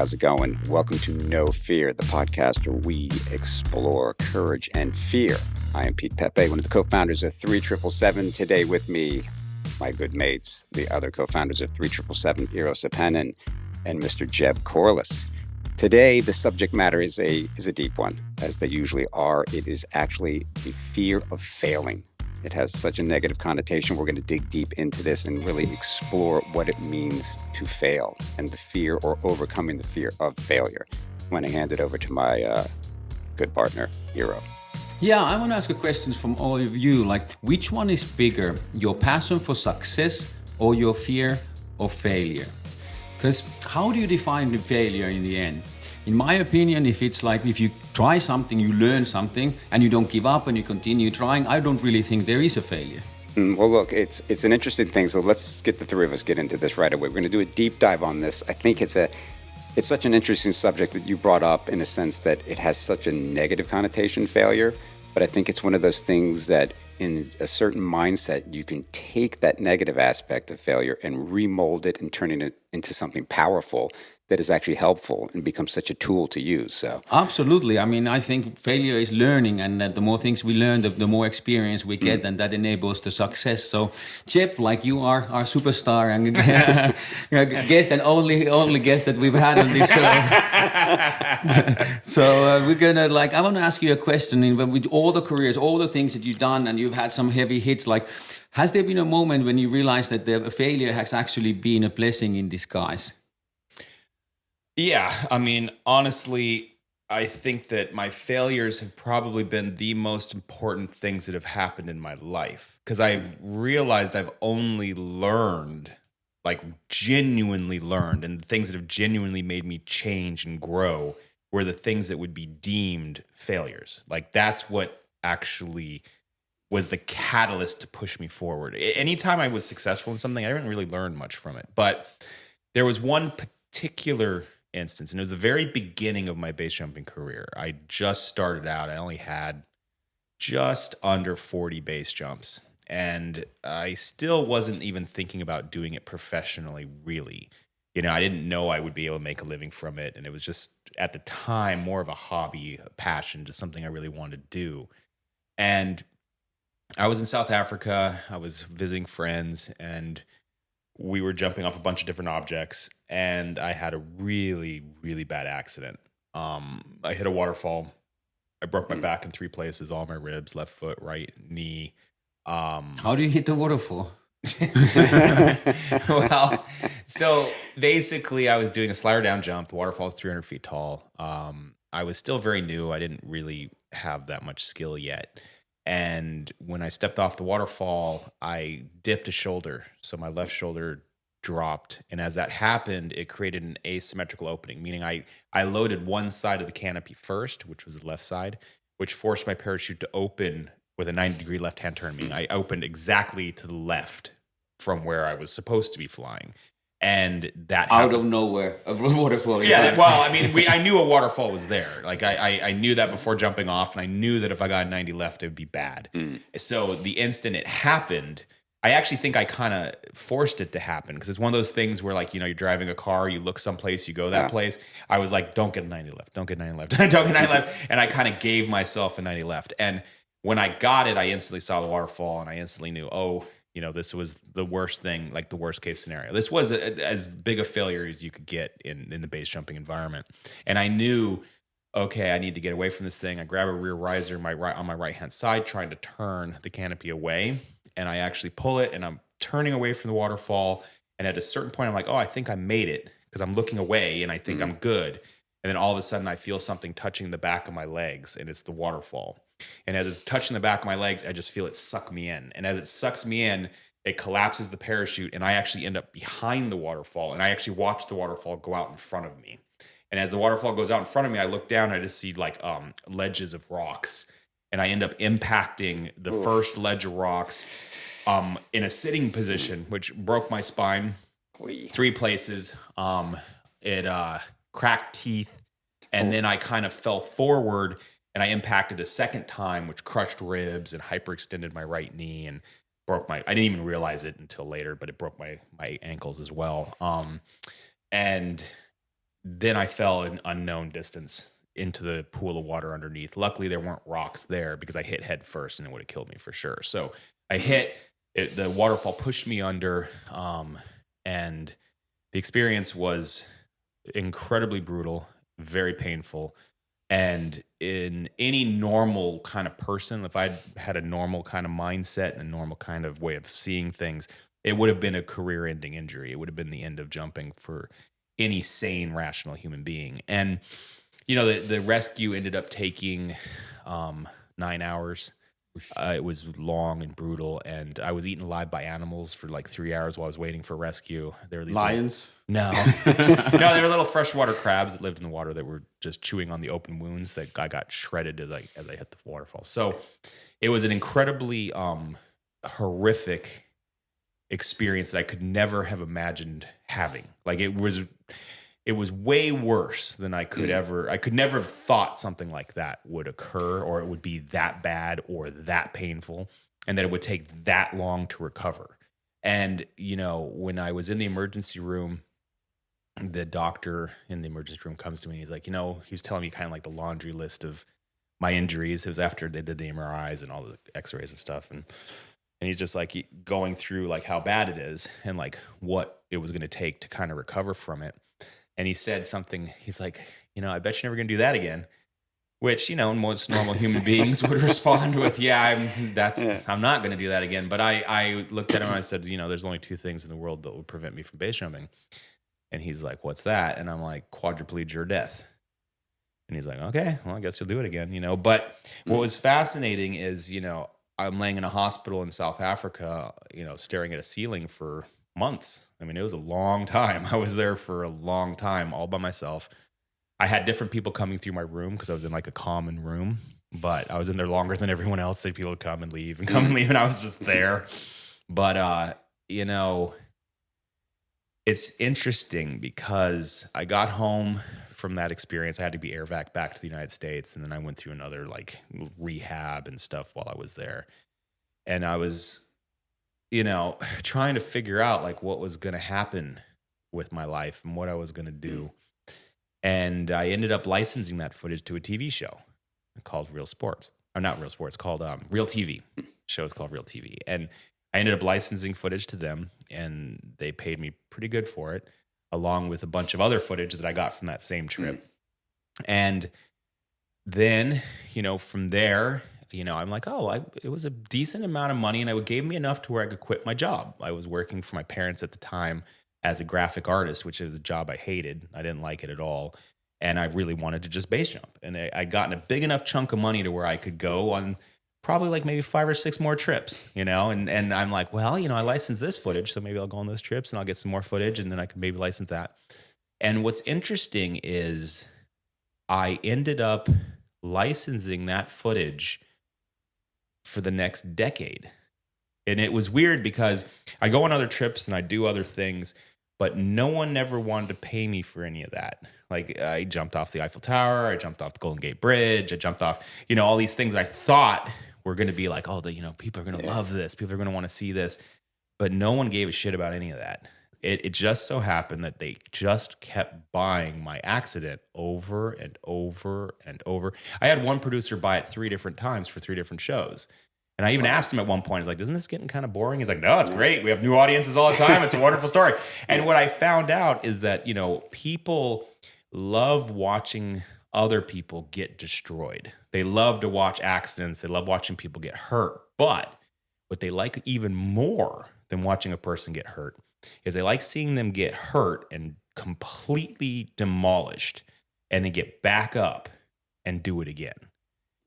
how's it going? Welcome to No Fear, the podcast where we explore courage and fear. I am Pete Pepe, one of the co-founders of 3777. Today with me, my good mates, the other co-founders of 3777, Iiro and Mr. Jeb Corliss. Today, the subject matter is a deep one, as they usually are. It is actually the fear of failing. It has such a negative connotation. We're going to dig deep into this and really explore what it means to fail and the fear or overcoming the fear of failure. I'm going to hand it over to my good partner, Iiro. Yeah, I want to ask a question from all of you. Like, which one is bigger, your passion for success or your fear of failure? Because how do you define the failure in the end? In my opinion, if you try something, you learn something, and you don't give up and you continue trying, I don't really think there is a failure. Well, look, it's an interesting thing. So let's get the three of us get into this right away. We're going to do a deep dive on this. I think it's such an interesting subject that you brought up in a sense that it has such a negative connotation, failure. But I think it's one of those things that in a certain mindset, you can take that negative aspect of failure and remold it and turning it into something powerful that is actually helpful and becomes such a tool to use. So absolutely. I mean, I think failure is learning, and that the more things we learn, the more experience we get, and that enables the success. So, Chip, like you are our superstar and guest and only guest that we've had on this show. So we're gonna I want to ask you a question. With all the careers, all the things that you've done, and you've had some heavy hits, has there been a moment when you realized that the failure has actually been a blessing in disguise? Yeah, I mean, honestly, I think that my failures have probably been the most important things that have happened in my life, because I've realized I've only learned, genuinely learned, and the things that have genuinely made me change and grow were the things that would be deemed failures. That's what actually was the catalyst to push me forward. Anytime I was successful in something, I didn't really learn much from it. But there was one particular instance, and it was the very beginning of my base jumping career. I just started out. I only had just under 40 base jumps, and I still wasn't even thinking about doing it professionally, really. I didn't know I would be able to make a living from it, and it was just, at the time, more of a hobby, a passion, just something I really wanted to do. And I was in South Africa. I was visiting friends, and we were jumping off a bunch of different objects, and I had a really, really bad accident. I hit a waterfall. I broke my back in 3 places, all my ribs, left foot, right knee. How do you hit the waterfall? Well, so basically I was doing a slider down jump. The waterfall is 300 feet tall. I was still very new. I didn't really have that much skill yet. And when I stepped off the waterfall, I dipped a shoulder. So my left shoulder dropped. And as that happened, it created an asymmetrical opening, meaning I loaded one side of the canopy first, which was the left side, which forced my parachute to open with a 90-degree left-hand turn, meaning I opened exactly to the left from where I was supposed to be flying. And that out of nowhere, a waterfall. Yeah, well, I mean, I knew a waterfall was there. I knew that before jumping off, and I knew that if I got 90 left, it would be bad. So the instant it happened, I actually think I kind of forced it to happen, because it's one of those things where, you're driving a car, you look someplace, you go that place. I was like, don't get 90 left, don't get 90 left, don't get 90 left. And I kind of gave myself a 90 left. And when I got it, I instantly saw the waterfall, and I instantly knew, this was the worst thing, the worst case scenario. This was as big a failure as you could get in the base jumping environment. And I knew, okay, I need to get away from this thing. I grab a rear riser on my right-hand side, trying to turn the canopy away. And I actually pull it, and I'm turning away from the waterfall. And at a certain point, I'm like, I think I made it, because I'm looking away, and I think I'm good. And then all of a sudden, I feel something touching the back of my legs, and it's the waterfall. And as it's touching the back of my legs, I just feel it suck me in. And as it sucks me in, it collapses the parachute, and I actually end up behind the waterfall. And I actually watch the waterfall go out in front of me. And as the waterfall goes out in front of me, I look down, and I just see ledges of rocks. And I end up impacting the first ledge of rocks in a sitting position, which broke my spine 3 places. It cracked teeth. And then I kind of fell forward, and I impacted a second time, which crushed ribs and hyperextended my right knee and broke I didn't even realize it until later, but it broke my ankles as well. And then I fell an unknown distance into the pool of water underneath. Luckily, there weren't rocks there because I hit head first and it would have killed me for sure. So I hit it, the waterfall pushed me under, and the experience was incredibly brutal, very painful. And in any normal kind of person, if I had a normal kind of mindset and a normal kind of way of seeing things, it would have been a career-ending injury. It would have been the end of jumping for any sane, rational human being. And, you know, the rescue ended up taking 9 hours. It was long and brutal, and I was eaten alive by animals for like 3 hours while I was waiting for rescue. There were these Lions? no, no, they were little freshwater crabs that lived in the water that were just chewing on the open wounds that I got shredded as I hit the waterfall. So it was an incredibly horrific experience that I could never have imagined having. Like it was way worse than I could ever. I could never have thought something like that would occur, or it would be that bad or that painful, and that it would take that long to recover. And you know, when I was in the emergency room, the doctor in the emergency room comes to me and he's like, you know, he was telling me kind of like the laundry list of my injuries. It was after they did the MRIs and all the x-rays and stuff. And he's just like going through like how bad it is and like what it was going to take to kind of recover from it. And he said something, he's like, you know, I bet you're never going to do that again. Which, you know, most normal human beings would respond with, I'm not going to do that again. But I looked at him and I said, you know, there's only two things in the world that would prevent me from base jumping. And he's like, what's that? And I'm like, quadriplegia or death. And he's like, okay, well, I guess you'll do it again, you know. But what was fascinating is, you know, I'm laying in a hospital in South Africa, you know, staring at a ceiling for months. I mean, it was a long time. I was there for a long time all by myself. I had different people coming through my room because I was in like a common room, but I was in there longer than everyone else. So people would come and leave and come and leave, and I was just there. But, you know, it's interesting because I got home from that experience. I had to be air vac back to the United States. And then I went through another like rehab and stuff while I was there. And I was, you know, trying to figure out like what was going to happen with my life and what I was going to do. And I ended up licensing that footage to a TV show called Real Sports. Or not Real Sports, called Real TV. The show is called Real TV. And I ended up licensing footage to them, and they paid me pretty good for it, along with a bunch of other footage that I got from that same trip. And then, you know, from there, you know, I'm like, it was a decent amount of money, and it gave me enough to where I could quit my job. I was working for my parents at the time as a graphic artist, which is a job I hated. I didn't like it at all. And I really wanted to just base jump. And I'd gotten a big enough chunk of money to where I could go on probably like maybe 5 or 6 more trips, you know? And I'm like, well, you know, I licensed this footage, so maybe I'll go on those trips and I'll get some more footage, and then I could maybe license that. And what's interesting is I ended up licensing that footage for the next decade. And it was weird because I go on other trips and I do other things, but no one ever wanted to pay me for any of that. Like I jumped off the Eiffel Tower, I jumped off the Golden Gate Bridge, I jumped off, you know, all these things that I thought were going to be like, oh, you know, people are going to love this. People are going to want to see this. But no one gave a shit about any of that. It just so happened that they just kept buying my accident over and over and over. I had one producer buy it 3 different times for 3 different shows. And I even asked him at one point, he's like, isn't this getting kind of boring? He's like, no, it's great. We have new audiences all the time. It's a wonderful story. And what I found out is that, you know, people love watching other people get destroyed. They love to watch accidents. They love watching people get hurt. But what they like even more than watching a person get hurt is they like seeing them get hurt and completely demolished and then get back up and do it again.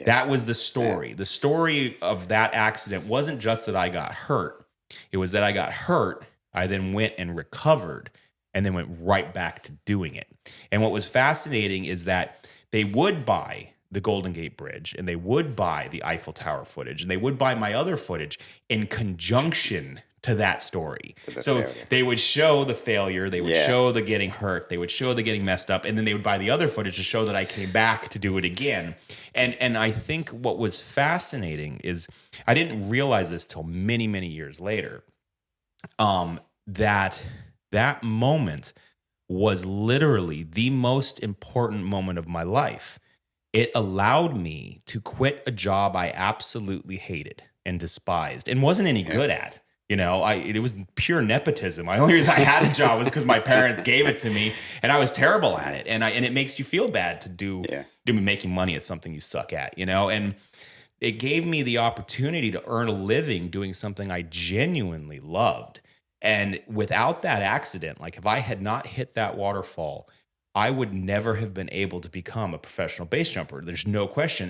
That was the story. Yeah. The story of that accident wasn't just that I got hurt. It was that I got hurt. I then went and recovered and then went right back to doing it. And what was fascinating is that they would buy the Golden Gate Bridge and they would buy the Eiffel Tower footage and they would buy my other footage in conjunction to that story. So they would show the failure, they would show the getting hurt, they would show the getting messed up, and then they would buy the other footage to show that I came back to do it again. And I think what was fascinating is I didn't realize this till many, many years later, that moment was literally the most important moment of my life. It allowed me to quit a job I absolutely hated and despised and wasn't any good at. You know, it was pure nepotism. The only reason I had a job was because my parents gave it to me, and I was terrible at it. And it makes you feel bad to do making money at something you suck at, you know? And it gave me the opportunity to earn a living doing something I genuinely loved. And without that accident, like if I had not hit that waterfall, I would never have been able to become a professional base jumper. There's no question.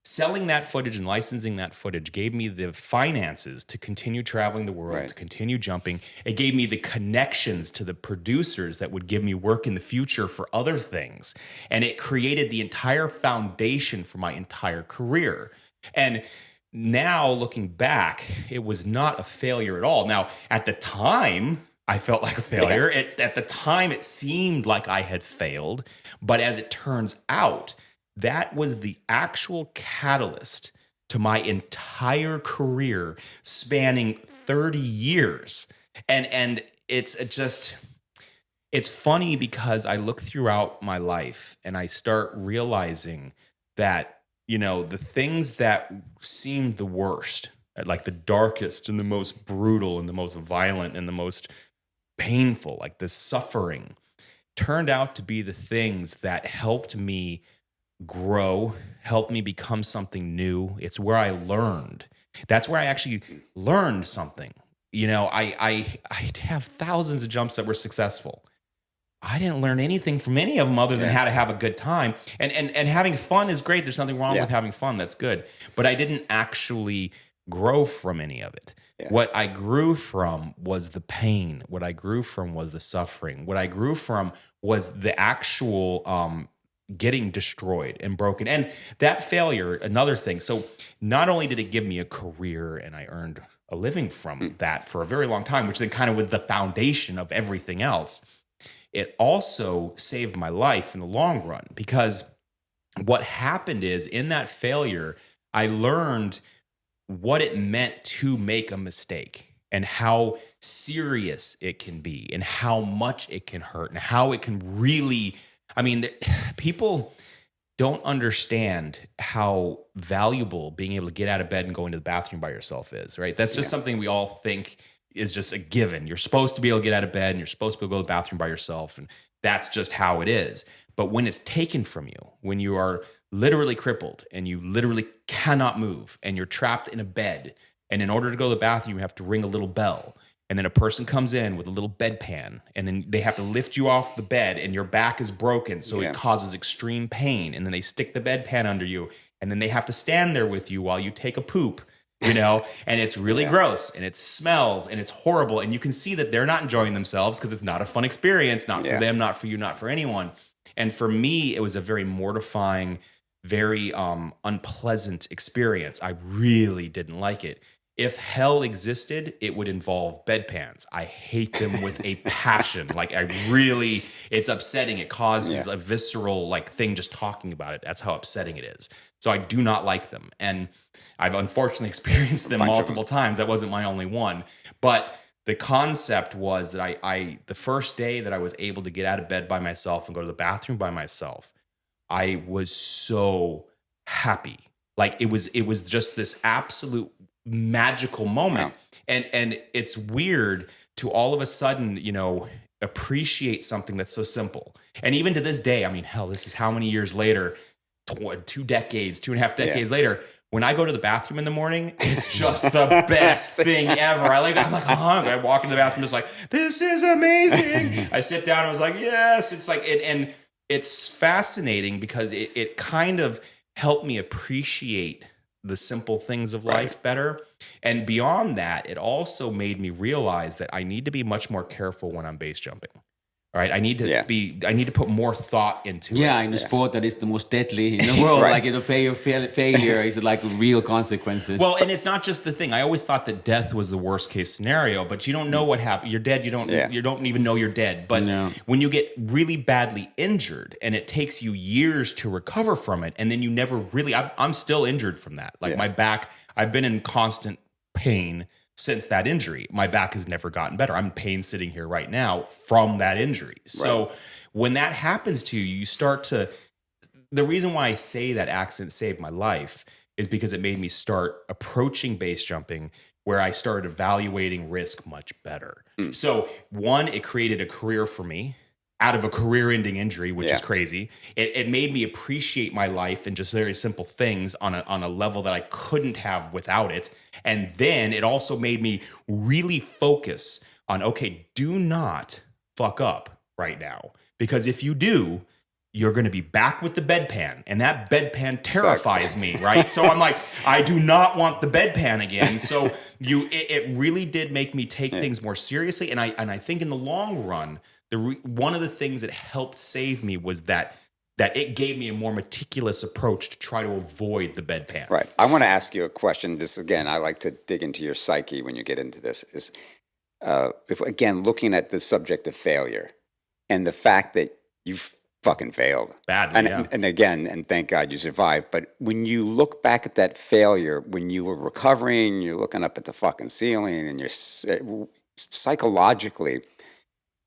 Selling that footage and licensing that footage gave me the finances to continue traveling the world, to continue jumping. It gave me the connections to the producers that would give me work in the future for other things. And it created the entire foundation for my entire career. And now looking back, it was not a failure at all. Now, at the time, I felt like a failure. At the time, it seemed like I had failed. But as it turns out, that was the actual catalyst to my entire career spanning 30 years. And it's funny because I look throughout my life and I start realizing that, you know, the things that seemed the worst, like the darkest and the most brutal and the most violent and the most painful, like the suffering, turned out to be the things that helped me grow, helped me become something new. It's where I learned. That's where I actually learned something. You know, I have thousands of jumps that were successful. I didn't learn anything from any of them other than how to have a good time. And having fun is great. There's nothing wrong with having fun. That's good. But I didn't actually grow from any of it. What I grew from was the pain. What I grew from was the suffering. What I grew from was the actual getting destroyed and broken. And that failure, another thing. So not only did it give me a career and I earned a living from that for a very long time, which then kind of was the foundation of everything else, it also saved my life in the long run. Because what happened is in that failure, I learned what it meant to make a mistake and how serious it can be and how much it can hurt and how it can really, I mean, people don't understand how valuable being able to get out of bed and go into the bathroom by yourself is, right? That's just something we all think is just a given. You're supposed to be able to get out of bed and you're supposed to be able to go to the bathroom by yourself. And that's just how it is. But when it's taken from you, when you are literally crippled and you literally cannot move and you're trapped in a bed, and in order to go to the bathroom, you have to ring a little bell. And then a person comes in with a little bedpan, and then they have to lift you off the bed, and your back is broken, so it causes extreme pain. And then they stick the bedpan under you, and then they have to stand there with you while you take a poop, you know? And it's really gross, and it smells, and it's horrible. And you can see that they're not enjoying themselves because it's not a fun experience, not for them, not for you, not for anyone. And for me, it was a very mortifying, very unpleasant experience. I really didn't like it. If hell existed, it would involve bedpans. I hate them with a passion. Like it's upsetting. It causes a visceral like thing just talking about it. That's how upsetting it is. So I do not like them. And I've unfortunately experienced them multiple times. That wasn't my only one. But the concept was that I the first day that I was able to get out of bed by myself and go to the bathroom by myself, I was so happy. Like it was just this absolute magical moment. And it's weird to all of a sudden, you know, appreciate something that's so simple. And even to this day, I mean, hell, this is how many years later, 2 decades, 2.5 decades later, when I go to the bathroom in the morning, it's just the best thing ever. I'm like, I walk into the bathroom just like, this is amazing. I sit down and I was like, yes. It's like, and it's fascinating because it kind of helped me appreciate the simple things of life better. And beyond that, it also made me realize that I need to be much more careful when I'm base jumping. All right, I need to put more thought into it. Yeah, in a sport that is the most deadly in the world, like the failure is like real consequences. Well, and it's not just the thing. I always thought that death was the worst case scenario, but you don't know what happened. You're dead. You don't even know you're dead. But when you get really badly injured, and it takes you years to recover from it, and then you never really. I'm still injured from that. Like my back, I've been in constant pain since that injury. My back has never gotten better. I'm in pain sitting here right now from that injury. So when that happens to you, you start to, the reason why I say that accident saved my life is because it made me start approaching base jumping where I started evaluating risk much better. So one, it created a career for me out of a career-ending injury, which is crazy. It made me appreciate my life and just very simple things on a level that I couldn't have without it. And then it also made me really focus on, okay, do not fuck up right now. Because if you do, you're going to be back with the bedpan, and that bedpan terrifies me, right? So I'm like, I do not want the bedpan again. So it really did make me take things more seriously, and I think in the long run, one of the things that helped save me was that it gave me a more meticulous approach to try to avoid the bedpan. Right. I want to ask you a question. This again, I like to dig into your psyche when you get into this. Is if again looking at the subject of failure and the fact that you've fucking failed badly, and again, and thank God you survived. But when you look back at that failure, when you were recovering, you're looking up at the fucking ceiling, and you're psychologically,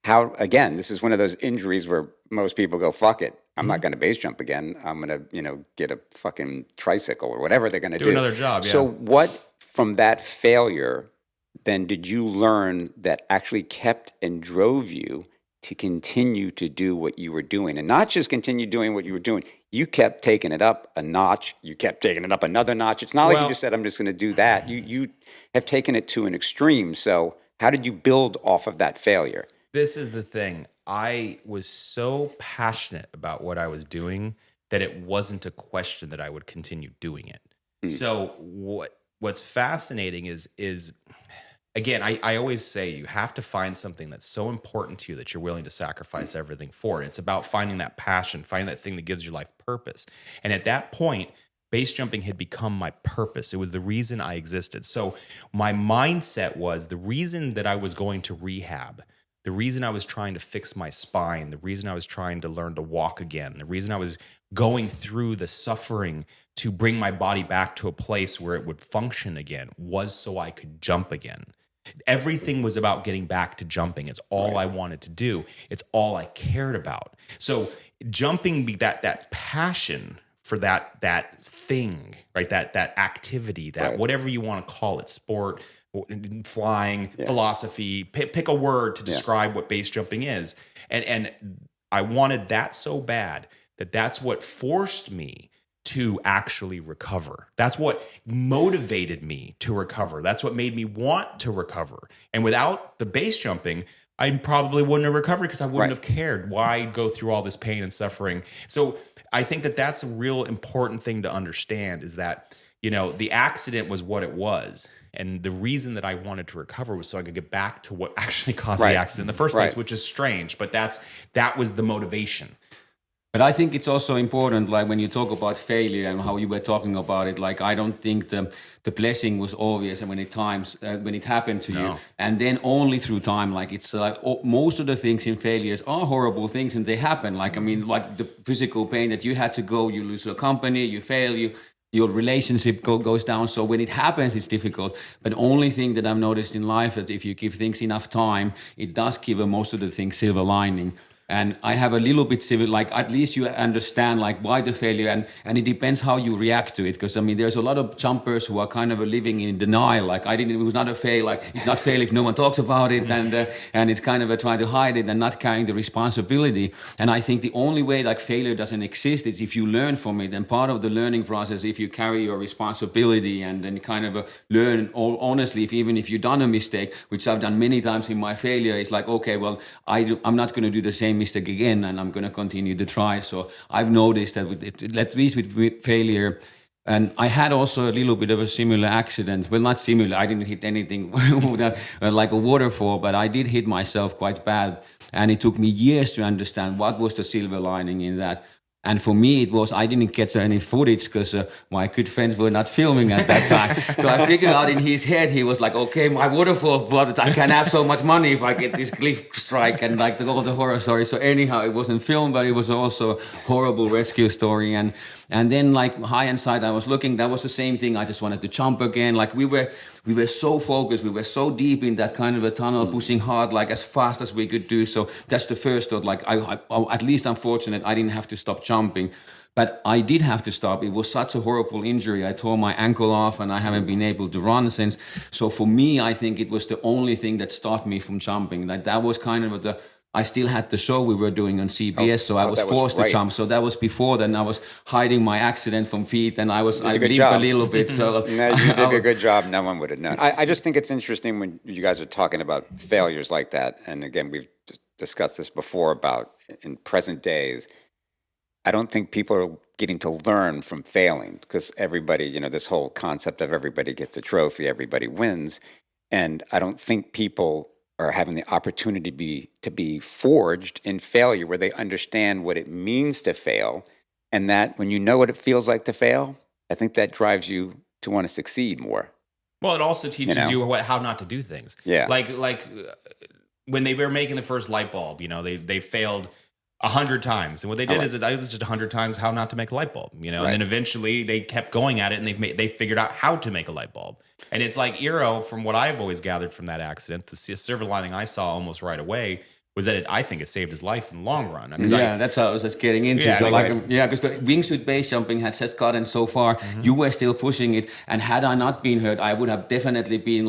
how again, this is one of those injuries where most people go, "Fuck it, I'm not going to base jump again. I'm going to get a fucking tricycle or whatever they're going to do another job." Yeah. So what from that failure then did you learn that actually kept and drove you to continue to do what you were doing, and not just continue doing what you were doing? You kept taking it up a notch. You kept taking it up another notch. It's not like you just said, "I'm just going to do that." You have taken it to an extreme. So how did you build off of that failure? This is the thing. I was so passionate about what I was doing that it wasn't a question that I would continue doing it. So what's fascinating is again, I always say you have to find something that's so important to you that you're willing to sacrifice everything for it. It's about finding that passion, finding that thing that gives your life purpose. And at that point, base jumping had become my purpose. It was the reason I existed. So my mindset was the reason that I was going to rehab, the reason I was trying to fix my spine, the reason I was trying to learn to walk again, the reason I was going through the suffering to bring my body back to a place where it would function again was so I could jump again. Everything was about getting back to jumping. It's all I wanted to do. It's all I cared about. So jumping, that passion for that thing, right? That activity, that whatever you want to call it, sport, flying, philosophy, pick a word to describe what base jumping is. And I wanted that so bad that's what forced me to actually recover. That's what motivated me to recover. That's what made me want to recover. And without the base jumping, I probably wouldn't have recovered because I wouldn't have cared. Why go through all this pain and suffering? So I think that's a real important thing to understand, is that, the accident was what it was. And the reason that I wanted to recover was so I could get back to what actually caused the accident in the first place, which is strange, but that was the motivation. But I think it's also important, like when you talk about failure and how you were talking about it, like I don't think the blessing was obvious and when it happened to you, and then only through time, like it's like most of the things in failures are horrible things and they happen. Like, I mean, like the physical pain that you had to go, you lose a company, you fail, your relationship goes down. So when it happens, it's difficult. But only thing that I've noticed in life that if you give things enough time, it does give most of the things silver lining. And I have a little bit civil, like at least you understand like why the failure, and it depends how you react to it. Because I mean, there's a lot of jumpers who are kind of living in denial. Like it was not a fail. Like it's not fail if no one talks about it, and it's kind of trying to hide it and not carrying the responsibility. And I think the only way like failure doesn't exist is if you learn from it. And part of the learning process, if you carry your responsibility and then kind of learn honestly, even if you've done a mistake, which I've done many times in my failure, it's like, okay, well, I'm not going to do the same mistake again, and I'm going to continue to try. So I've noticed that at least with failure, and I had also a little bit of a similar accident. Well, not similar. I didn't hit anything like a waterfall, but I did hit myself quite bad, and it took me years to understand what was the silver lining in that. And for me, it was, I didn't get any footage because my good friends were not filming at that time. So I figured out in his head, he was like, okay, my waterfall flooded. I can have so much money if I get this cliff strike and like all the horror stories. So anyhow, it wasn't filmed, but it was also a horrible rescue story. And then like high inside, I was looking, that was the same thing. I just wanted to jump again. Like we were so focused. We were so deep in that kind of a tunnel, pushing hard, like as fast as we could do. So that's the first thought. Like I at least I'm fortunate I didn't have to stop jumping. But I did have to stop. It was such a horrible injury. I tore my ankle off and I haven't been able to run since. So for me, I think it was the only thing that stopped me from jumping. Like that was kind of I still had the show we were doing on CBS, so I was forced to jump. So that was before then. I was hiding my accident from feet, and I limped a little bit. So no, you did a good job. No one would have known. I just think it's interesting when you guys are talking about failures like that. And again, we've discussed this before about in present days. I don't think people are getting to learn from failing because everybody, this whole concept of everybody gets a trophy, everybody wins. And I don't think people are having the opportunity to be forged in failure where they understand what it means to fail. And that when you know what it feels like to fail, I think that drives you to want to succeed more. Well, it also teaches you how not to do things. Yeah. Like when they were making the first light bulb, they failed 100 times. And what they did is it was just 100 times how not to make a light bulb, Right. And then eventually they kept going at it and they figured out how to make a light bulb. And it's like Iiro, from what I've always gathered from that accident, the silver lining I saw almost right away was that I think it saved his life in the long run. That's how I was just getting into. Yeah, so because the wingsuit base jumping had just gotten so far, you were still pushing it. And had I not been hurt, I would have definitely been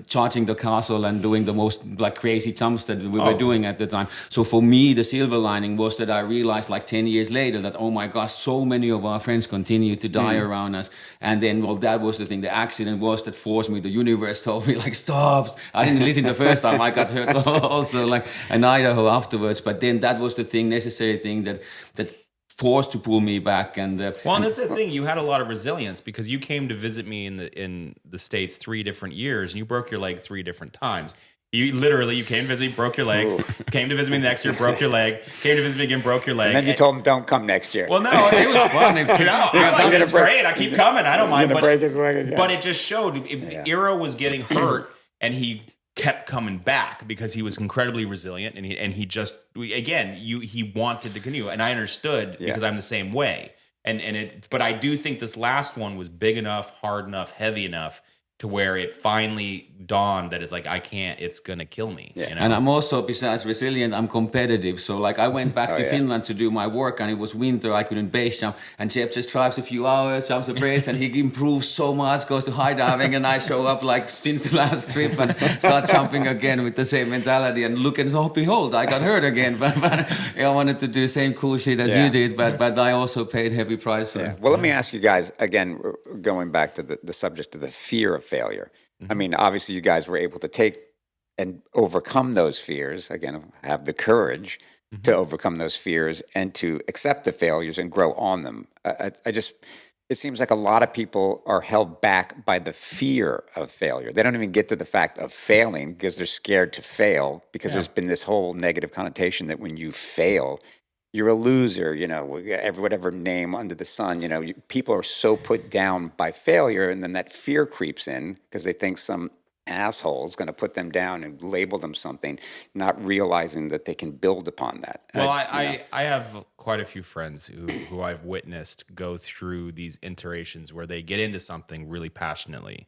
charging the castle and doing the most like crazy jumps that we were doing at the time. So for me, the silver lining was that I realized like 10 years later that, oh my gosh, so many of our friends continue to die around us. And then, that was the thing. The accident was that forced me. The universe told me like, stop. I didn't listen the first time. I got hurt also in Idaho afterwards, but then that was the necessary thing that forced to pull me back. And well, and that's the thing. You had a lot of resilience because you came to visit me in the States 3 different years, and you broke your leg 3 different times. You came to visit me, broke your leg. Came to visit me the next year, broke your leg. Came to visit me again, broke your leg. And then you told him, "Don't come next year." Well, no, it was fun. It's great. I keep coming. I don't mind. But it just showed Iiro was getting hurt, and he kept coming back because he was incredibly resilient, and he just he wanted to canoe, and I understood because I'm the same way. But I do think this last one was big enough, hard enough, heavy enough to where it finally dawned that it's like, I can't, it's going to kill me. Yeah. And I'm also, besides resilient, I'm competitive. So like I went back to Finland to do my work and it was winter, I couldn't base jump. And Jeb just drives a few hours, jumps the bridge and he improves so much, goes to high diving and I show up like since the last trip and start jumping again with the same mentality and look and oh, behold, I got hurt again. But I wanted to do the same cool shit as you did, but I also paid heavy price for it. Well, let me ask you guys, again, going back to the subject of the fear of failure. I mean, obviously you guys were able to take and overcome those fears, again, have the courage to overcome those fears and to accept the failures and grow on them. It seems like a lot of people are held back by the fear of failure. They don't even get to the fact of failing because they're scared to fail because there's been this whole negative connotation that when you fail, you're a loser, whatever name under the sun, people are so put down by failure, and then that fear creeps in because they think some asshole is going to put them down and label them something, not realizing that they can build upon that. Well, I have quite a few friends who I've witnessed go through these iterations where they get into something really passionately,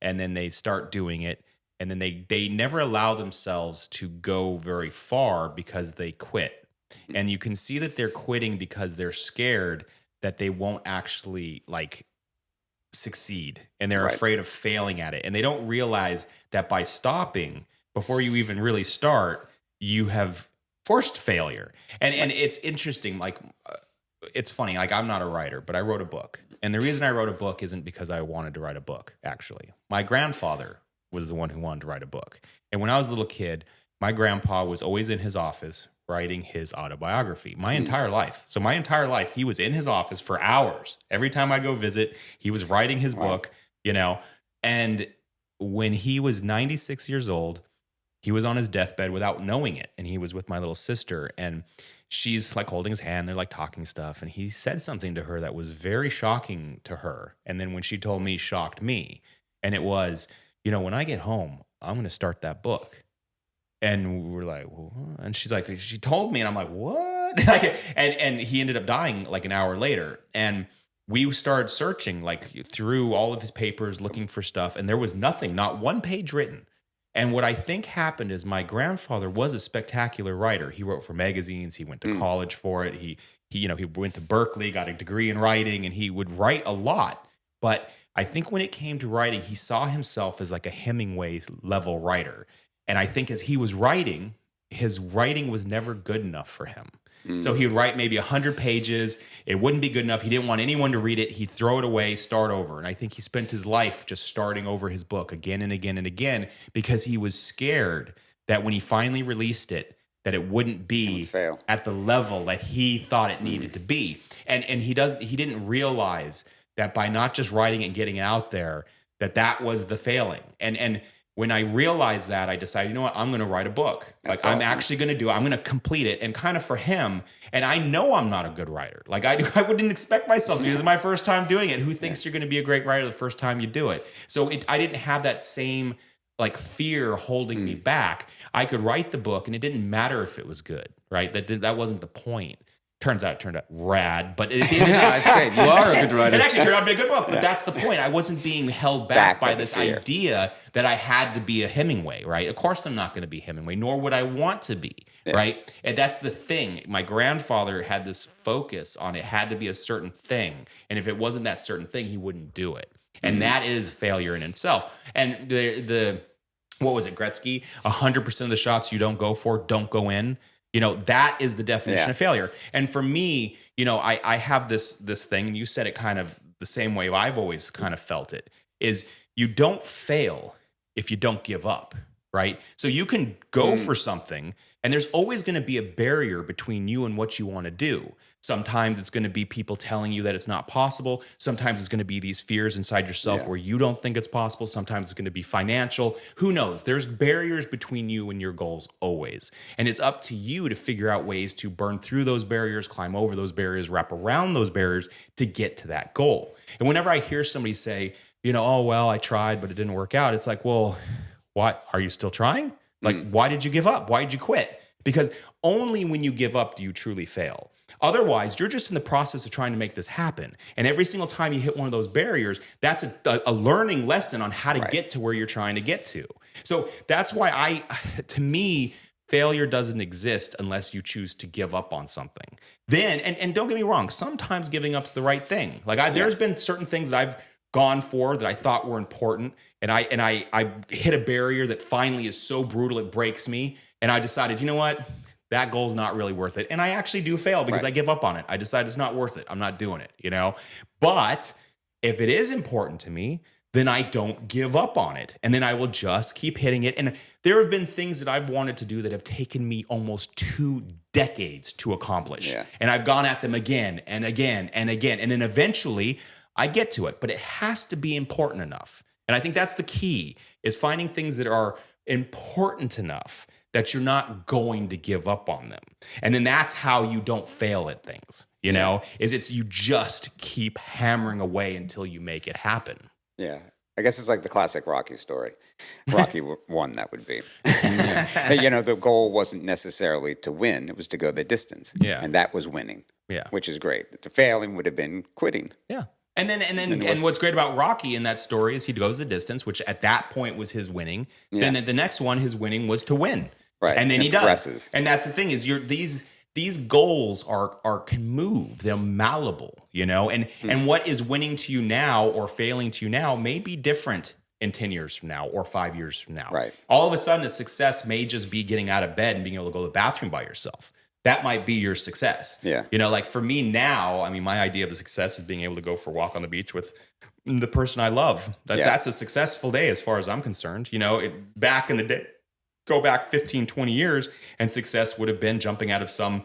and then they start doing it, and then they never allow themselves to go very far because they quit. And you can see that they're quitting because they're scared that they won't actually succeed, and they're afraid of failing at it. And they don't realize that by stopping before you even really start, you have forced failure. And it's interesting. It's funny. I'm not a writer, but I wrote a book. And the reason I wrote a book isn't because I wanted to write a book, actually. My grandfather was the one who wanted to write a book. And when I was a little kid, my grandpa was always in his office writing his autobiography my entire life. So my entire life, he was in his office for hours. Every time I'd go visit, he was writing his book, And when he was 96 years old, he was on his deathbed without knowing it. And he was with my little sister. And she's like holding his hand, they're like talking stuff, and he said something to her that was very shocking to her. And then when she told me, shocked me. And it was, when I get home, I'm going to start that book. And we're like, what? And she's like, she told me, and I'm like, what? and he ended up dying like an hour later. And we started searching like through all of his papers, looking for stuff, and there was nothing, not one page written. And what I think happened is my grandfather was a spectacular writer. He wrote for magazines. He went to college for it. He went to Berkeley, got a degree in writing, and he would write a lot. But I think when it came to writing, he saw himself as like a Hemingway level writer. And I think as he was writing, his writing was never good enough for him. So he would write maybe 100 pages. It wouldn't be good enough. He didn't want anyone to read it. He'd throw it away, start over. And I think he spent his life just starting over his book again and again and again because he was scared that when he finally released it, that it wouldn't be at the level that he thought it needed to be. And he didn't realize that by not just writing it and getting it out there, that was the failing. And when I realized that, I decided, you know what, I'm going to write a book. That's like, awesome. I'm actually going to do it. I'm going to complete it. And kind of for him, and I know I'm not a good writer. Like I wouldn't expect myself to. This is my first time doing it. Who thinks you're going to be a great writer the first time you do it? So I didn't have that same like fear holding me back. I could write the book and it didn't matter if it was good, right? That wasn't the point. It turned out rad, but it didn't. Yeah, it's great. You are a good writer. It actually turned out to be a good book, but that's the point. I wasn't being held back by this idea that I had to be a Hemingway, right? Of course I'm not going to be Hemingway, nor would I want to be, right? And that's the thing. My grandfather had this focus on it had to be a certain thing, and if it wasn't that certain thing, he wouldn't do it. And that is failure in itself. And the what was it, Gretzky? 100% of the shots you don't go for don't go in. That is the definition of failure. And for me, I have this thing, and you said it kind of the same way I've always kind of felt it, is you don't fail if you don't give up, right? So you can go for something, and there's always going to be a barrier between you and what you want to do. Sometimes it's going to be people telling you that it's not possible. Sometimes it's going to be these fears inside yourself where you don't think it's possible. Sometimes it's going to be financial. Who knows? There's barriers between you and your goals always. And it's up to you to figure out ways to burn through those barriers, climb over those barriers, wrap around those barriers to get to that goal. And whenever I hear somebody say, oh, well, I tried, but it didn't work out. It's like, well, why are you still trying? Like, why did you give up? Why did you quit? Because only when you give up do you truly fail. Otherwise, you're just in the process of trying to make this happen. And every single time you hit one of those barriers, that's a learning lesson on how to get to where you're trying to get to. So that's why to me, failure doesn't exist unless you choose to give up on something. Then, and don't get me wrong, sometimes giving up's the right thing. Like there's been certain things that I've gone for that I thought were important, and I hit a barrier that finally is so brutal it breaks me, and I decided, you know what? That goal's not really worth it. And I actually do fail because I give up on it. I decide it's not worth it. I'm not doing it, But if it is important to me, then I don't give up on it. And then I will just keep hitting it. And there have been things that I've wanted to do that have taken me almost 2 decades to accomplish. Yeah. And I've gone at them again and again and again. And then eventually I get to it. But it has to be important enough. And I think that's the key, is finding things that are important enough that you're not going to give up on them. And then that's how you don't fail at things, is you just keep hammering away until you make it happen. Yeah. I guess it's like the classic Rocky story. Rocky won, that would be. The goal wasn't necessarily to win. It was to go the distance. Yeah. And that was winning. Yeah. Which is great. The failing would have been quitting. Yeah. And what's great about Rocky in that story is he goes the distance, which at that point was his winning. Yeah. Then the next one, his winning was to win. Right. And then he does. And that's the thing is these goals can move. They're malleable, and what is winning to you now or failing to you now may be different in 10 years from now or 5 years from now. Right. All of a sudden, a success may just be getting out of bed and being able to go to the bathroom by yourself. That might be your success. Yeah. Like for me now, my idea of the success is being able to go for a walk on the beach with the person I love. That's a successful day as far as I'm concerned. Back in the day, go back 15, 20 years, and success would have been jumping out of some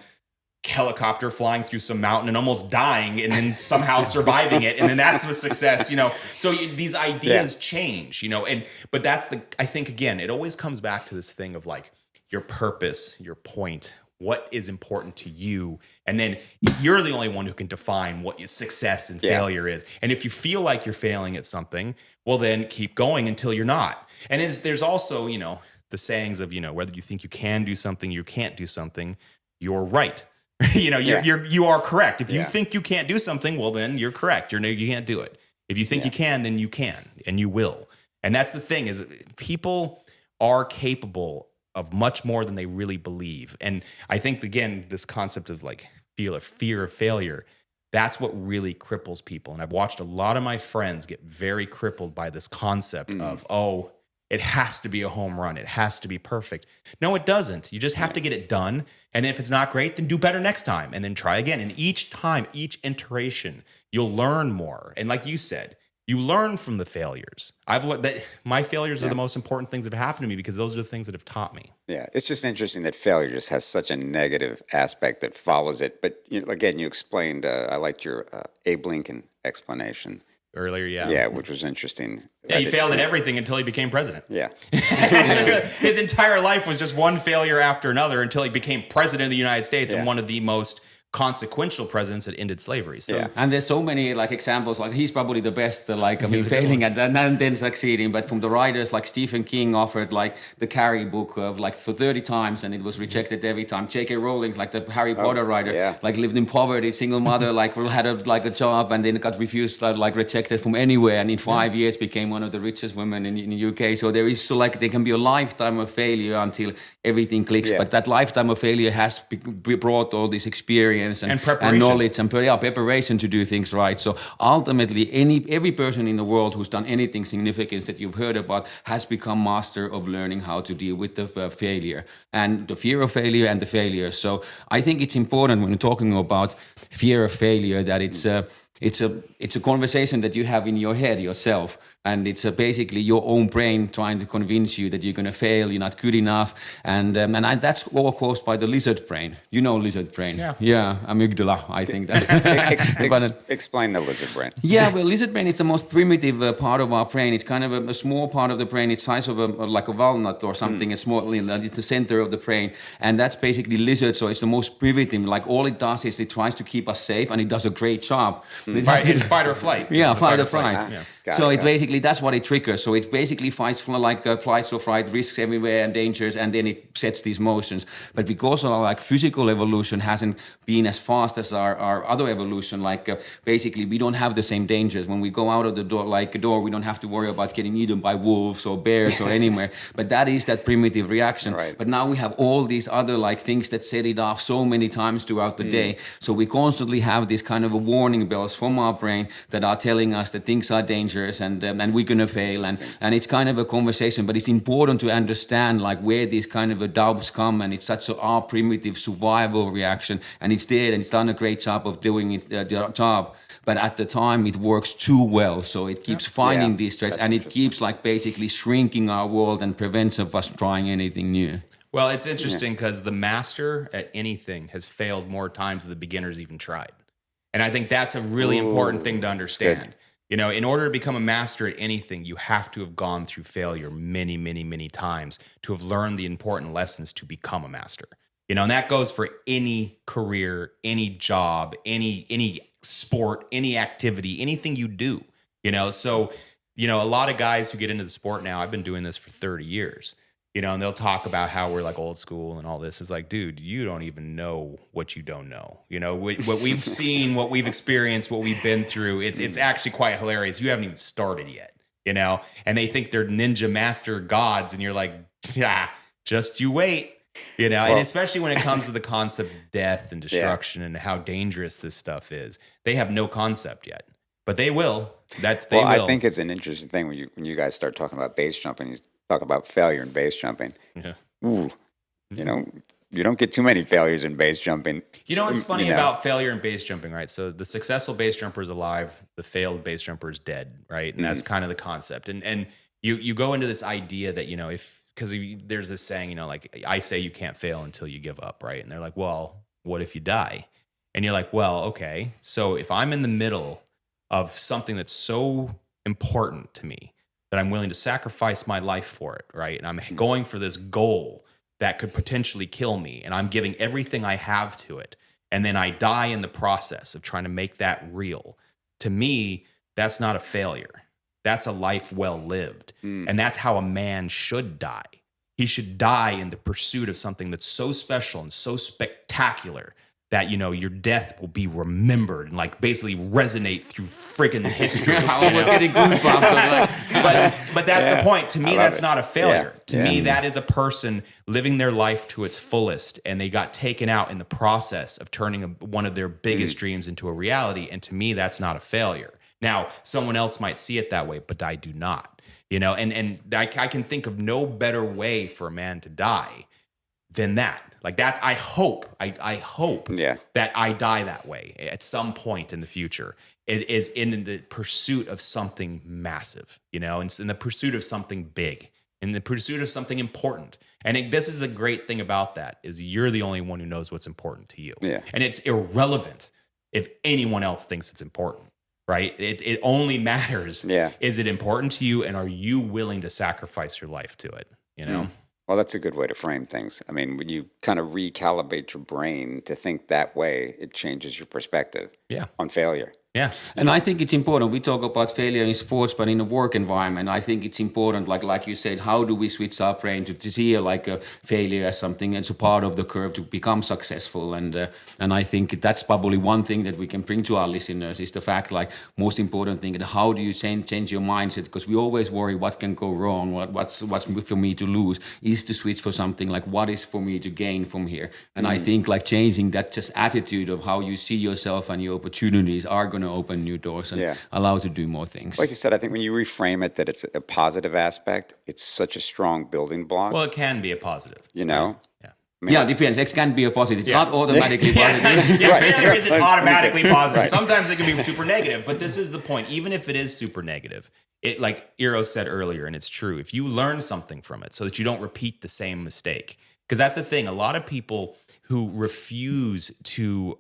helicopter, flying through some mountain and almost dying and then somehow surviving it. And then that's a success, So these ideas change, but that's I think, again, it always comes back to this thing of like your purpose, your point. what is important to you, and then you're the only one who can define what success and failure is. And if you feel like you're failing at something, well, then keep going until you're not. And there's also, the sayings of, whether you think you can do something, you can't do something, you're right. You are correct. If you think you can't do something, well, then you're correct. You can't do it. If you think you can, then you can, and you will. And that's the thing, is people are capable of much more than they really believe. And I think, again, this concept of like fear of failure, that's what really cripples people. And I've watched a lot of my friends get very crippled by this concept of, it has to be a home run. It has to be perfect. No, it doesn't. You just have to get it done. And then if it's not great, then do better next time, and then try again. And each time, each iteration, you'll learn more. And like you said, you learn from the failures. I've learned that my failures are the most important things that have happened to me, because those are the things that have taught me. Yeah, it's just interesting that failure just has such a negative aspect that follows it. But again, you explained, I liked your Abe Lincoln explanation. Earlier, Yeah, which was interesting. Yeah, he failed at everything until he became president. Yeah. His entire life was just one failure after another until he became president of the United States and one of the most consequential presidents that ended slavery. So, and there's so many like examples. Like he's probably the best. Failing at that and then succeeding. But from the writers, like Stephen King offered like the Carrie book of like for 30 times, and it was rejected every time. J.K. Rowling, like the Harry Potter writer, like lived in poverty, single mother, like had a job, and then got refused, like rejected from anywhere, and in 5 years became one of the richest women in the UK. So there is there can be a lifetime of failure until everything clicks. But that lifetime of failure has brought all this experience and knowledge and preparation to do things right. So ultimately, every person in the world who's done anything significant that you've heard about has become master of learning how to deal with the failure and the fear of failure and the failures. So I think it's important when you're talking about fear of failure that it's a conversation that you have in your head yourself, and it's basically your own brain trying to convince you that you're going to fail, you're not good enough, and that's all caused by the lizard brain. You know lizard brain? Yeah, amygdala. I think that. Explain the lizard brain. Yeah, well, lizard brain is the most primitive part of our brain. It's kind of a small part of the brain. It's size of like a walnut or something. It's small. It's the center of the brain, and that's basically lizard. So it's the most primitive. Like all it does is it tries to keep us safe, and it does a great job. It's fight or flight. Yeah, fight or flight. So it basically, that's what it triggers. So it basically fights flights or fright, risks everywhere and dangers, and then it sets these motions. But because our like physical evolution hasn't been as fast as our other evolution, basically we don't have the same dangers. When we go out of the door, like a door, we don't have to worry about getting eaten by wolves or bears or anywhere. But that is that primitive reaction. Right. But now we have all these other like things that set it off so many times throughout the day. So we constantly have this kind of a warning bells from our brain that are telling us that things are dangerous and we're gonna fail, and it's kind of a conversation. But it's important to understand like where these kind of doubts come, and it's such our primitive survival reaction, and it's there, and it's done a great job of doing it, the job. But at the time, it works too well, so it keeps finding these threats, and it keeps like basically shrinking our world and prevents of us trying anything new. Well, it's interesting because the master at anything has failed more times than the beginners even tried. And I think that's a really important thing to understand. Good. In order to become a master at anything, you have to have gone through failure many, many, many times to have learned the important lessons to become a master. And that goes for any career, any job, any sport, any activity, anything you do. So, a lot of guys who get into the sport now, I've been doing this for 30 years. And they'll talk about how we're like old school and all this. It's like, dude, you don't even know what you don't know. What we've seen, what we've experienced, what we've been through, it's actually quite hilarious. You haven't even started yet, and they think they're ninja master gods. And you're like, yeah, just you wait, and especially when it comes to the concept of death and destruction and how dangerous this stuff is, they have no concept yet, but they will. They will. I think it's an interesting thing when you guys start talking about base jumping. You talk about failure in base jumping. Yeah. Ooh, you don't get too many failures in base jumping. What's funny about failure in base jumping, right? So the successful base jumper is alive, the failed base jumper is dead, right? And that's kind of the concept. And you go into this idea that, because there's this saying, like I say you can't fail until you give up, right? And they're like, well, what if you die? And you're like, well, okay. So if I'm in the middle of something that's so important to me that I'm willing to sacrifice my life for it, right? And I'm going for this goal that could potentially kill me, and I'm giving everything I have to it, and then I die in the process of trying to make that real, to me, that's not a failure. That's a life well lived. And that's how a man should die. He should die in the pursuit of something that's so special and so spectacular that, you know, your death will be remembered and like basically resonate through friggin' history. I almost getting goosebumps. But that's the point. To me, that's not a failure. Yeah. To me, that is a person living their life to its fullest, and they got taken out in the process of turning one of their biggest dreams into a reality. And to me, that's not a failure. Now, someone else might see it that way, but I do not. You know, and I can think of no better way for a man to die than that. Like that's, I hope that I die that way at some point in the future. It is in the pursuit of something massive, you know, and in the pursuit of something big, in the pursuit of something important. And this is the great thing about that is you're the only one who knows what's important to you. Yeah. And it's irrelevant if anyone else thinks it's important, right? It only matters. Yeah. Is it important to you, and are you willing to sacrifice your life to it, you know? Well, that's a good way to frame things. I mean, when you kind of recalibrate your brain to think that way, it changes your perspective on failure. Yeah. And I think it's important. We talk about failure in sports, but in a work environment, I think it's important, like you said, how do we switch our brain to see like a failure as something as a part of the curve to become successful? And I think that's probably one thing that we can bring to our listeners is the fact, like, most important thing, how do you change your mindset? Because we always worry what can go wrong, what's for me to lose, is to switch for something like what is for me to gain from here. And I think like changing that just attitude of how you see yourself and your opportunities are going to open new doors and allow to do more things. Like you said, I think when you reframe it that it's a positive aspect, it's such a strong building block. Well, it can be a positive. You know? Yeah. I mean, It depends. It can be a positive. It's not automatically positive. Failure isn't automatically positive. Sometimes it can be super negative, but this is the point. Even if it is super negative, it, like Iiro said earlier, and it's true, if you learn something from it so that you don't repeat the same mistake, because that's the thing. A lot of people who refuse to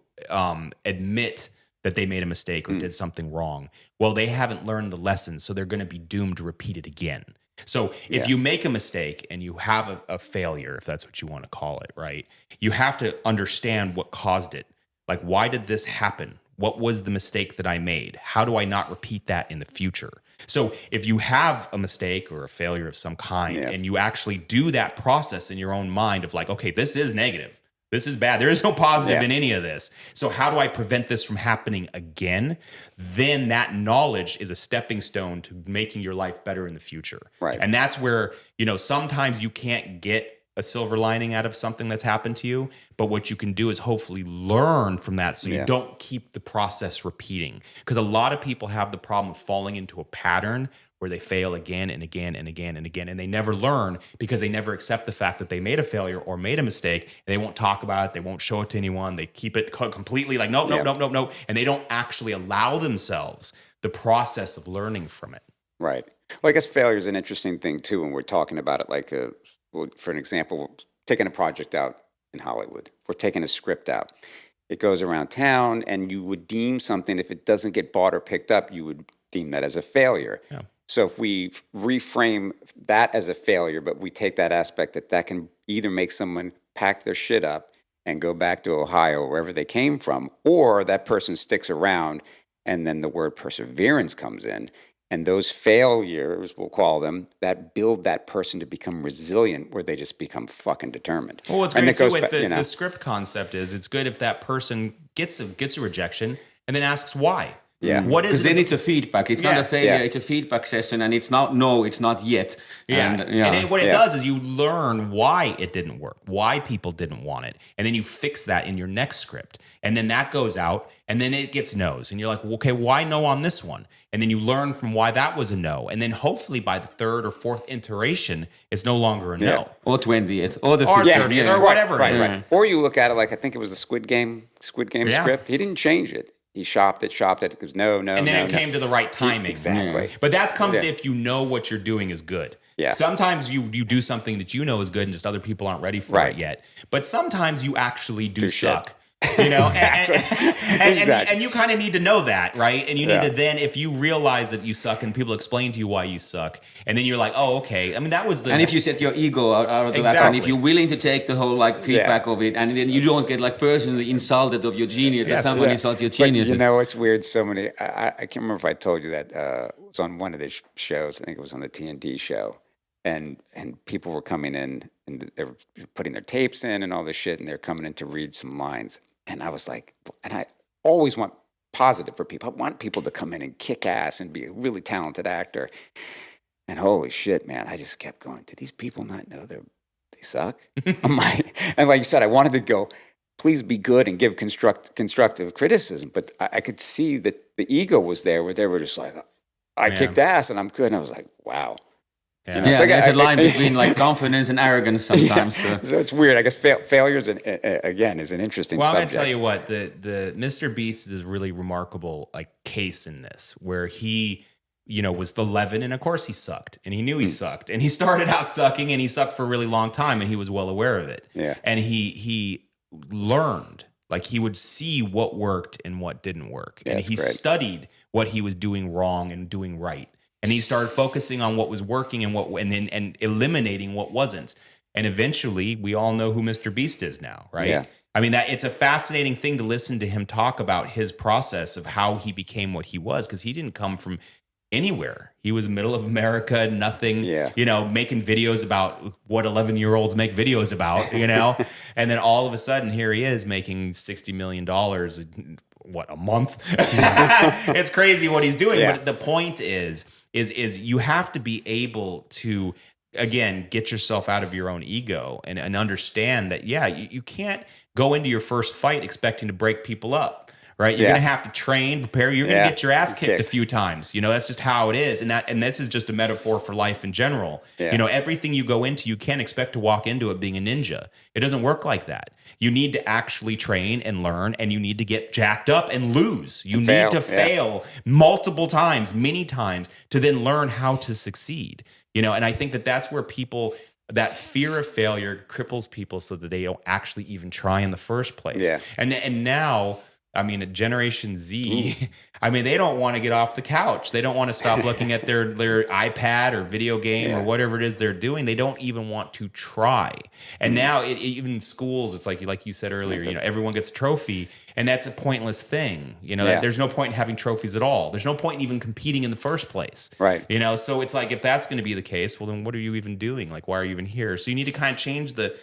admit that they made a mistake or did something wrong, well, they haven't learned the lesson, so they're going to be doomed to repeat it again. So if you make a mistake and you have a failure, if that's what you want to call it, right, you have to understand what caused it. Like, why did this happen? What was the mistake that I made? How do I not repeat that in the future? So if you have a mistake or a failure of some kind and you actually do that process in your own mind of like, okay, this is negative. This is bad. There is no positive in any of this. So how do I prevent this from happening again? Then that knowledge is a stepping stone to making your life better in the future. Right. And that's where, you know, sometimes you can't get a silver lining out of something that's happened to you, but what you can do is hopefully learn from that so you don't keep the process repeating. Because a lot of people have the problem of falling into a pattern where they fail again and again and again and again, and they never learn because they never accept the fact that they made a failure or made a mistake, and they won't talk about it, they won't show it to anyone, they keep it completely like, nope, and they don't actually allow themselves the process of learning from it. Right. Well, I guess failure is an interesting thing, too, when we're talking about it. Like, well, for an example, taking a project out in Hollywood, we're taking a script out. It goes around town, and you would deem something, if it doesn't get bought or picked up, you would deem that as a failure. Yeah. So if we reframe that as a failure, but we take that aspect that can either make someone pack their shit up and go back to Ohio or wherever they came from, or that person sticks around and then the word perseverance comes in. And those failures, we'll call them, that build that person to become resilient, where they just become fucking determined. Well, what's great too with the script concept is it's good if that person gets a rejection and then asks why. Yeah. What is it? Because then it's a feedback. It's not a failure. It's a feedback session, and it's not no, it's not yet. Yeah. And what it does is you learn why it didn't work, why people didn't want it, and then you fix that in your next script. And then that goes out, and then it gets no's, and you're like, well, okay, why no on this one? And then you learn from why that was a no, and then hopefully by the third or fourth iteration, it's no longer a no, or 20th, or the 30th, or whatever. Right. Or you look at it like, I think it was the Squid Game script. He didn't change it. He shopped it. Because no. And then it came to the right timing. Exactly. But that comes to if you know what you're doing is good. Yeah. Sometimes you do something that you know is good and just other people aren't ready for it yet. But sometimes you actually do suck. you know, Exactly. and you kind of need to know that, right? And you need to then, if you realize that you suck and people explain to you why you suck, and then you're like, oh, okay. I mean, that was the... And if you set your ego out of the wax, and if you're willing to take the whole like feedback of it, and then you don't get like personally insulted of your genius, that someone insults your genius. But you know, it's weird. So many, I can't remember if I told you that, it was on one of the shows, I think it was on the TNT show. And people were coming in and they were putting their tapes in and all this shit, and they're coming in to read some lines. And I was like, and I always want positive for people. I want people to come in and kick ass and be a really talented actor. And holy shit, man, I just kept going, do these people not know they suck? I'm like, and like you said, I wanted to go, please be good and give constructive criticism. But I could see that the ego was there where they were just like, I kicked ass and I'm good. And I was like, wow. Yeah, you know, so there's a line between like confidence and arrogance sometimes. So it's weird. I guess failure is again is an interesting subject. Well, I tell you what, the Mr. Beast is a really remarkable like case in this, where he, you know, was the leaven, and of course he sucked, and he knew he sucked, and he started out sucking, and he sucked for a really long time, and he was well aware of it. Yeah, and he learned, like he would see what worked and what didn't work, and he studied what he was doing wrong and doing right. And he started focusing on what was working and eliminating what wasn't. And eventually, we all know who Mr. Beast is now, right? Yeah. I mean, it's a fascinating thing to listen to him talk about his process of how he became what he was, because he didn't come from anywhere. He was middle of America, nothing, you know, making videos about what 11-year-olds make videos about, you know? And then all of a sudden, here he is making $60 million a month? It's crazy what he's doing. But the point is you have to be able to, again, get yourself out of your own ego and understand that, you can't go into your first fight expecting to break people up, right? You're going to have to train, prepare. You're going to get your ass kicked a few times. You know, that's just how it is. And this is just a metaphor for life in general. You know, everything you go into, you can't expect to walk into it being a ninja. It doesn't work like that. You need to actually train and learn, and you need to get jacked up and lose. You need to fail multiple times, many times, to then learn how to succeed. You know, and I think that that's where people, that fear of failure cripples people so that they don't actually even try in the first place. Yeah. And now, I mean, Generation Z, I mean, they don't want to get off the couch. They don't want to stop looking at their iPad or video game or whatever it is they're doing. They don't even want to try. And now, even in schools, it's like you said earlier, you know, everyone gets a trophy, and that's a pointless thing. You know, there's no point in having trophies at all. There's no point in even competing in the first place. Right. You know, so it's like, if that's going to be the case, well, then what are you even doing? Like, why are you even here? So you need to kind of change the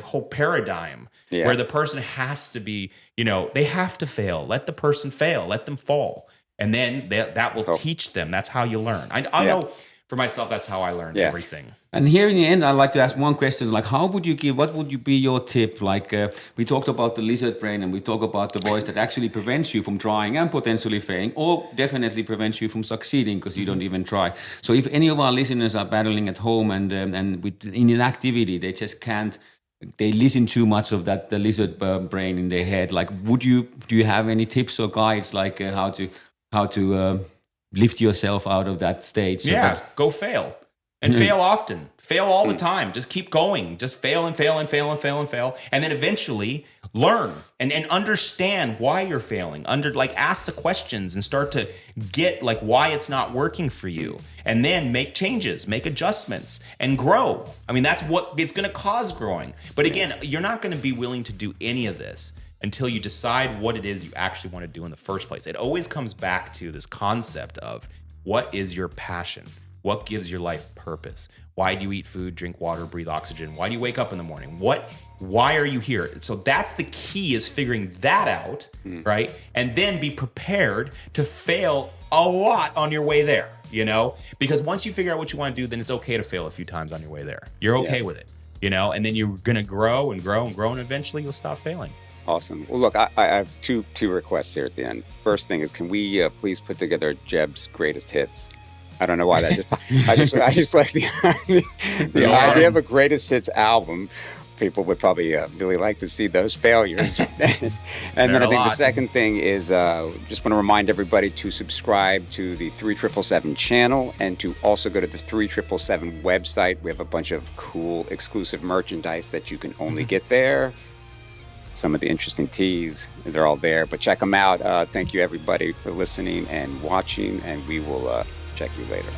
whole paradigm where the person has to be, you know, they have to fail. Let the person fail. Let them fall. And then that will teach them. That's how you learn. I know for myself, that's how I learned everything. And here in the end, I'd like to ask one question, like, what would you be your tip? Like, we talked about the lizard brain, and we talk about the voice that actually prevents you from trying and potentially failing, or definitely prevents you from succeeding because you don't even try. So if any of our listeners are battling at home and with inactivity, they just can't, they listen too much of that the lizard brain in their head. Like, do you have any tips or guides, like how to lift yourself out of that stage? Go fail. And fail often. Fail all the time. Just keep going. Just fail and fail and fail and fail and fail. And then eventually learn and understand why you're failing. Ask the questions and start to get like why it's not working for you. And then make changes, make adjustments, and grow. I mean, that's what it's going to cause growing. But again, you're not going to be willing to do any of this until you decide what it is you actually want to do in the first place. It always comes back to this concept of what is your passion? What gives your life purpose? Why do you eat food, drink water, breathe oxygen? Why do you wake up in the morning? Why are you here? So that's the key, is figuring that out, right? And then be prepared to fail a lot on your way there, you know? Because once you figure out what you want to do, then it's okay to fail a few times on your way there. You're okay with it, you know? And then you're going to grow and grow and grow, and eventually you'll stop failing. Awesome. Well, look, I have two requests here at the end. First thing is, can we please put together Jeb's greatest hits? I don't know why that I just like the idea of a greatest hits album. People would probably really like to see those failures. And then I think the second thing is just want to remind everybody to subscribe to the 3777 channel, and to also go to the 3777 website. We have a bunch of cool exclusive merchandise that you can only get there. some of the interesting teas. They're all there, but check them out. Thank you everybody for listening and watching, and we will check you later.